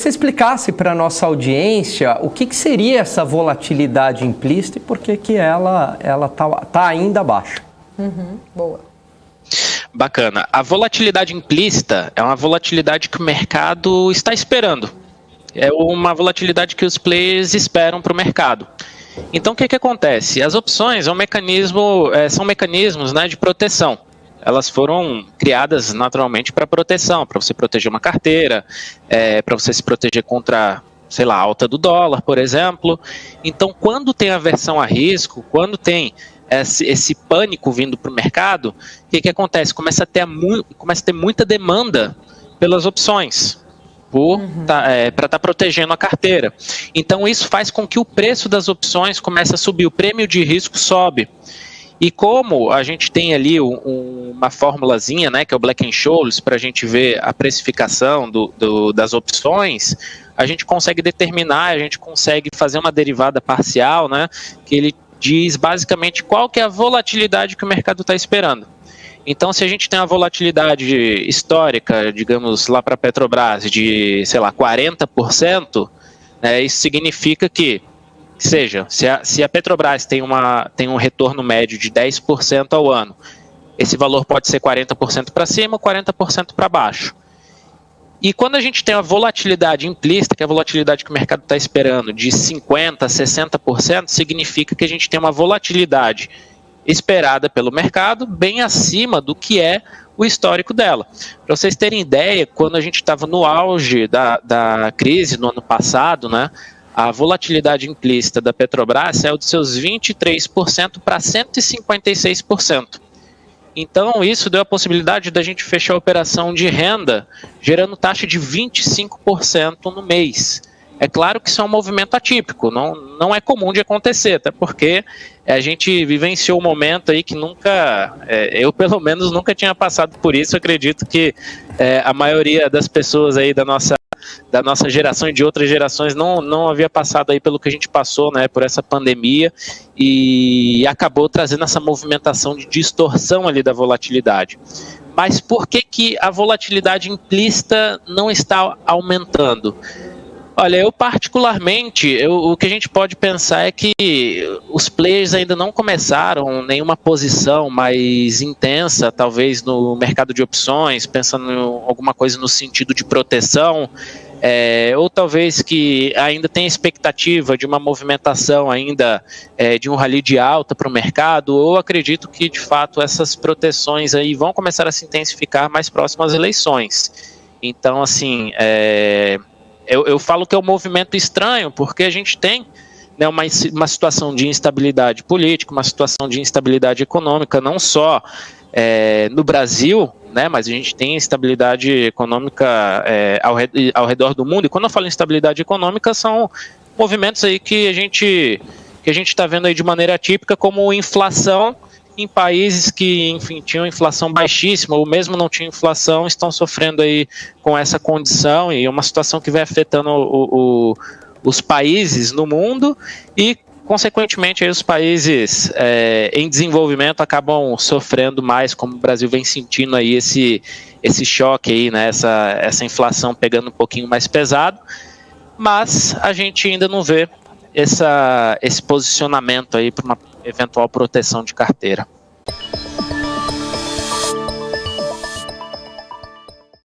você explicasse para a nossa audiência o que seria essa volatilidade implícita e por que ela tá ainda baixa. Boa. Bacana. A volatilidade implícita é uma volatilidade que o mercado está esperando. É uma volatilidade que os players esperam para o mercado. Então, o que acontece? As opções são mecanismos, né, de proteção. Elas foram criadas naturalmente para proteção, para você proteger uma carteira, para você se proteger contra, sei lá, a alta do dólar, por exemplo. Então, quando tem aversão a risco, quando tem esse pânico vindo para o mercado, o que acontece? Começa a ter muita demanda pelas opções, para estar protegendo a carteira. Então, isso faz com que o preço das opções comece a subir, o prêmio de risco sobe. E como a gente tem ali uma formulazinha, né, que é o Black-Scholes, para a gente ver a precificação das opções, a gente consegue determinar, a gente consegue fazer uma derivada parcial, né, que ele diz basicamente qual que é a volatilidade que o mercado está esperando. Então, se a gente tem uma volatilidade histórica, digamos, lá para a Petrobras, de, sei lá, 40%, né, isso significa que, se a Petrobras tem um retorno médio de 10% ao ano, esse valor pode ser 40% para cima ou 40% para baixo. E quando a gente tem a volatilidade implícita, que é a volatilidade que o mercado está esperando, de 50% a 60%, significa que a gente tem uma volatilidade esperada pelo mercado bem acima do que é o histórico dela. Para vocês terem ideia, quando a gente estava no auge da crise no ano passado, né, a volatilidade implícita da Petrobras saiu dos seus 23% para 156%. Então, isso deu a possibilidade da gente fechar a operação de renda gerando taxa de 25% no mês. É claro que isso é um movimento atípico, não é comum de acontecer, até porque a gente vivenciou um momento aí que eu pelo menos nunca tinha passado por isso. Acredito que a maioria das pessoas aí da nossa geração e de outras gerações não havia passado aí pelo que a gente passou, né, por essa pandemia, e acabou trazendo essa movimentação de distorção ali da volatilidade. Mas por que a volatilidade implícita não está aumentando? Olha, eu particularmente, o que a gente pode pensar é que os players ainda não começaram nenhuma posição mais intensa, talvez no mercado de opções, pensando em alguma coisa no sentido de proteção, ou talvez que ainda tem expectativa de uma movimentação ainda de um rally de alta para o mercado, ou acredito que de fato essas proteções aí vão começar a se intensificar mais próximas às eleições. Então, assim, eu falo que é um movimento estranho, porque a gente tem, né, uma situação de instabilidade política, uma situação de instabilidade econômica, não só no Brasil, né, mas a gente tem instabilidade econômica ao redor do mundo. E quando eu falo em instabilidade econômica, são movimentos aí que a gente está vendo aí de maneira atípica, como inflação em países que, enfim, tinham inflação baixíssima, ou mesmo não tinham inflação, estão sofrendo aí com essa condição, e é uma situação que vem afetando os países no mundo, e, consequentemente, aí os países em desenvolvimento acabam sofrendo mais, como o Brasil vem sentindo aí esse choque aí, né, essa inflação pegando um pouquinho mais pesado, mas a gente ainda não vê esse posicionamento aí para uma eventual proteção de carteira.